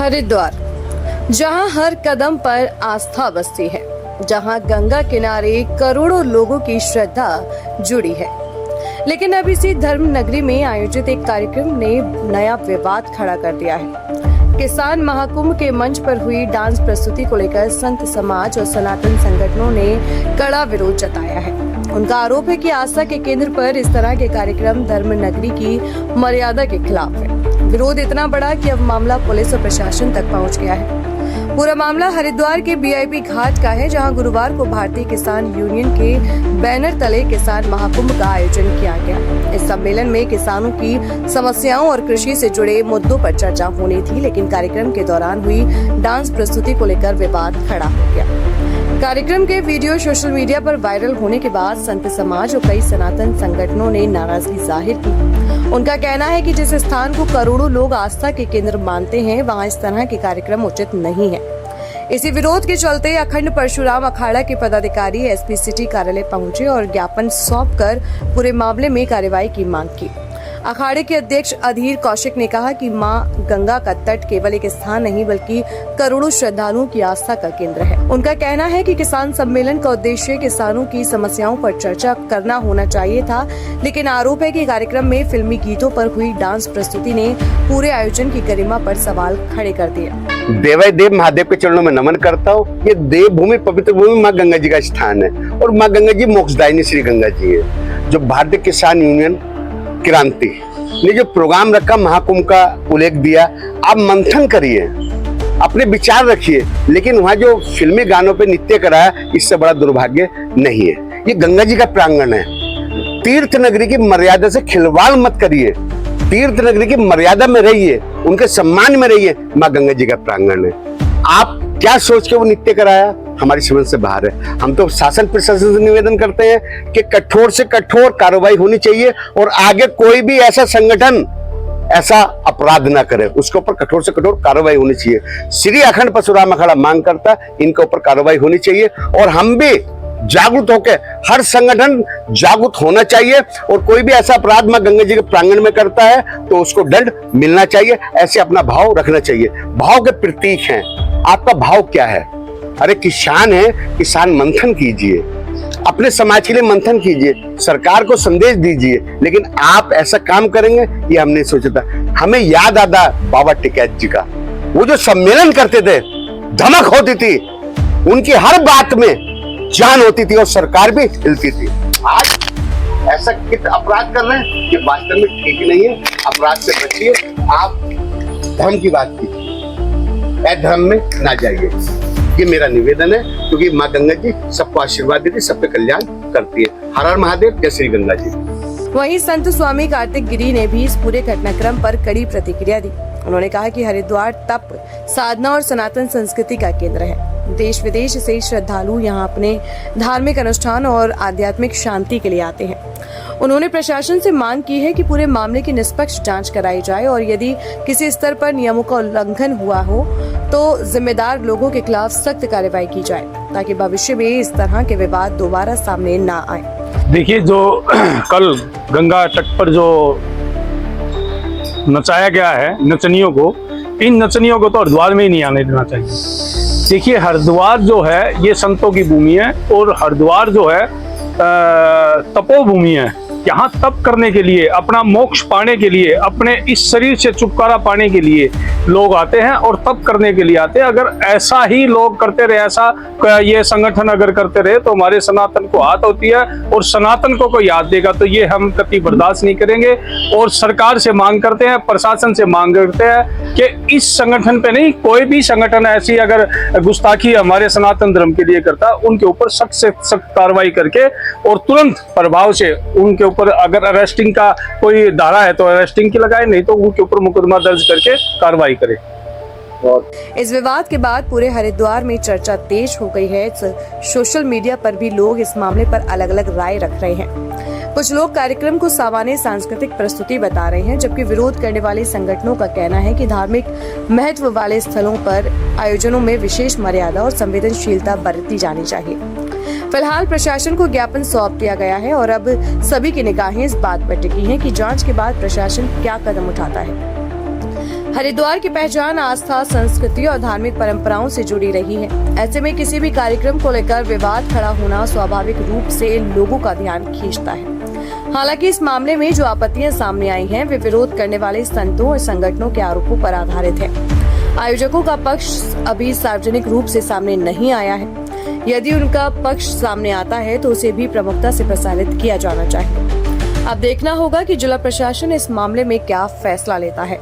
हरिद्वार, जहां हर कदम पर आस्था बसती है, जहां गंगा किनारे करोड़ों लोगों की श्रद्धा जुड़ी है। लेकिन अब इसी धर्म नगरी में आयोजित एक कार्यक्रम ने नया विवाद खड़ा कर दिया है। किसान महाकुंभ के मंच पर हुई डांस प्रस्तुति को लेकर संत समाज और सनातन संगठनों ने कड़ा विरोध जताया है। उनका आरोप है कि आस्था के केंद्र पर इस तरह के कार्यक्रम धर्म नगरी की मर्यादा के खिलाफ है। विरोध इतना बड़ा कि अब मामला पुलिस और प्रशासन तक पहुंच गया है। पूरा मामला हरिद्वार के वीआईपी घाट का है, जहां गुरुवार को भारतीय किसान यूनियन के बैनर तले किसान महाकुंभ का आयोजन किया गया। इस सम्मेलन में किसानों की समस्याओं और कृषि से जुड़े मुद्दों पर चर्चा होनी थी, लेकिन कार्यक्रम के दौरान हुई डांस प्रस्तुति को लेकर विवाद खड़ा हो गया। कार्यक्रम के वीडियो सोशल मीडिया पर वायरल होने के बाद संत समाज और कई सनातन संगठनों ने नाराजगी जाहिर की। उनका कहना है कि जिस स्थान को करोड़ों लोग आस्था के केंद्र मानते हैं, वहां इस तरह के कार्यक्रम उचित नहीं है। इसी विरोध के चलते अखंड परशुराम अखाड़ा के पदाधिकारी एसपी सिटी कार्यालय पहुंचे और ज्ञापन सौंपकर पूरे मामले में कार्रवाई की मांग की। अखाड़े के अध्यक्ष अधीर कौशिक ने कहा कि मां गंगा का तट केवल एक स्थान नहीं, बल्कि करोड़ों श्रद्धालुओं की आस्था का केंद्र है। उनका कहना है कि किसान सम्मेलन का उद्देश्य किसानों की समस्याओं पर चर्चा करना होना चाहिए था, लेकिन आरोप है कि कार्यक्रम में फिल्मी गीतों पर हुई डांस प्रस्तुति ने पूरे आयोजन की गरिमा पर सवाल खड़े कर दिए। देवाय देव महादेव के चरणों में नमन करता हूँ। ये देव भूमि, पवित्र भूमि माँ गंगा जी का स्थान है और माँ गंगा जी मोक्षदायिनी श्री गंगा जी है। जो भारतीय किसान यूनियन क्रांति ने जो प्रोग्राम रखा, महाकुंभ का उल्लेख दिया, आप मंथन करिए, अपने विचार रखिए, लेकिन वहाँ जो फिल्मी गानों पे नृत्य कराया, इससे बड़ा दुर्भाग्य नहीं है। ये गंगा जी का प्रांगण है। तीर्थ नगरी की मर्यादा से खिलवाड़ मत करिए। तीर्थ नगरी की मर्यादा में रहिए, उनके सम्मान में रहिए। माँ गंगा जी का प्रांगण है। आप क्या सोच के वो नृत्य कराया, हमारी समझ से बाहर है। हम तो शासन प्रशासन से निवेदन करते हैं कि कठोर से कठोर कार्रवाई होनी चाहिए और आगे कोई भी ऐसा संगठन ऐसा अपराध ना करे, उसके ऊपर कठोर से कठोर कार्रवाई होनी चाहिए। श्री अखंड परशुराम अखाड़ा मांग करता, इनके ऊपर कार्रवाई होनी चाहिए और हम भी जागरूक होकर, हर संगठन जागरूक होना चाहिए और कोई भी ऐसा अपराध मां गंगा जी के प्रांगण में करता है तो उसको दंड मिलना चाहिए। ऐसे अपना भाव रखना चाहिए। भाव के प्रतीक हैं। आपका भाव क्या है? अरे किसान है, किसान मंथन कीजिए, अपने समाज के लिए मंथन कीजिए, सरकार को संदेश दीजिए, लेकिन आप ऐसा काम करेंगे ये हम नहीं सोचा था। हमें याद आता बाबा टिकैत जी का, वो जो सम्मेलन करते थे, धमक होती थी, उनकी हर बात में जान होती थी और सरकार भी हिलती थी। आज ऐसा कितना अपराध कर रहे हैं, ये वास्तव में ठीक नहीं है। अपराध से बचिए। आप धर्म की बात कीजिए, धर्म में ना जाइए, ये मेरा निवेदन है, क्योंकि माँ गंगा जी सबको आशीर्वाद देती, सबके कल्याण करती है। हर हर महादेव, जय श्री गंगा जी। वहीं संत स्वामी कार्तिक गिरी ने भी इस पूरे घटनाक्रम पर कड़ी प्रतिक्रिया दी। उन्होंने कहा कि हरिद्वार तप, साधना और सनातन संस्कृति का केंद्र है। देश विदेश से श्रद्धालु यहाँ अपने धार्मिक अनुष्ठान और आध्यात्मिक शांति के लिए आते हैं। उन्होंने प्रशासन से मांग की है कि पूरे मामले की निष्पक्ष जांच कराई जाए और यदि किसी स्तर पर नियमों का उल्लंघन हुआ हो तो जिम्मेदार लोगों के खिलाफ सख्त कार्रवाई की जाए, ताकि भविष्य में इस तरह के विवाद दोबारा सामने ना आए। देखिए, जो कल गंगा तट पर जो नचाया गया है नचनियों को, इन नचनियों को तो हरिद्वार में ही नहीं आने देना चाहिए। देखिए, हरिद्वार जो है ये संतों की भूमि है और हरिद्वार जो है तपोभूमि है। यहाँ तप करने के लिए, अपना मोक्ष पाने के लिए, अपने इस शरीर से छुटकारा पाने के लिए लोग आते हैं और तप करने के लिए आते हैं। अगर ऐसा ही लोग करते रहे, ऐसा ये संगठन अगर करते रहे तो हमारे सनातन को हाथ होती है और सनातन को कोई याद देगा तो ये हम कभी बर्दाश्त नहीं करेंगे। और सरकार से मांग करते हैं, प्रशासन से मांग करते हैं कि इस संगठन पे नहीं, कोई भी संगठन ऐसी अगर गुस्ताखी हमारे सनातन धर्म के लिए करता, उनके ऊपर सख्त से सख्त कार्रवाई करके और तुरंत प्रभाव से उनके ऊपर, अगर अरेस्टिंग का कोई धारा है तो अरेस्टिंग की लगाए, नहीं तो उनके ऊपर मुकदमा दर्ज करके कार्रवाई करे। इस विवाद के बाद पूरे हरिद्वार में चर्चा तेज हो गई है। सोशल मीडिया पर भी लोग इस मामले पर अलग अलग राय रख रहे हैं। कुछ लोग कार्यक्रम को सामान्य सांस्कृतिक प्रस्तुति बता रहे हैं, जबकि विरोध करने वाले संगठनों का कहना है कि धार्मिक महत्व वाले स्थलों पर आयोजनों में विशेष मर्यादा और संवेदनशीलता बरती जानी चाहिए। फिलहाल प्रशासन को ज्ञापन सौंप दिया गया है और अब सभी की निगाहें इस बात पर टिकी हैं कि जांच के बाद प्रशासन क्या कदम उठाता है। हरिद्वार की पहचान आस्था, संस्कृति और धार्मिक परंपराओं से जुड़ी रही है। ऐसे में किसी भी कार्यक्रम को लेकर विवाद खड़ा होना स्वाभाविक रूप से लोगों का ध्यान खींचता है। हालांकि इस मामले में जो आपत्तियां सामने आई हैं, वे विरोध करने वाले संतों और संगठनों के आरोपों पर आधारित है। आयोजकों का पक्ष अभी सार्वजनिक रूप से सामने नहीं आया है। यदि उनका पक्ष सामने आता है तो उसे भी प्रमुखता से प्रसारित किया जाना चाहिए। अब देखना होगा कि जिला प्रशासन इस मामले में क्या फैसला लेता है।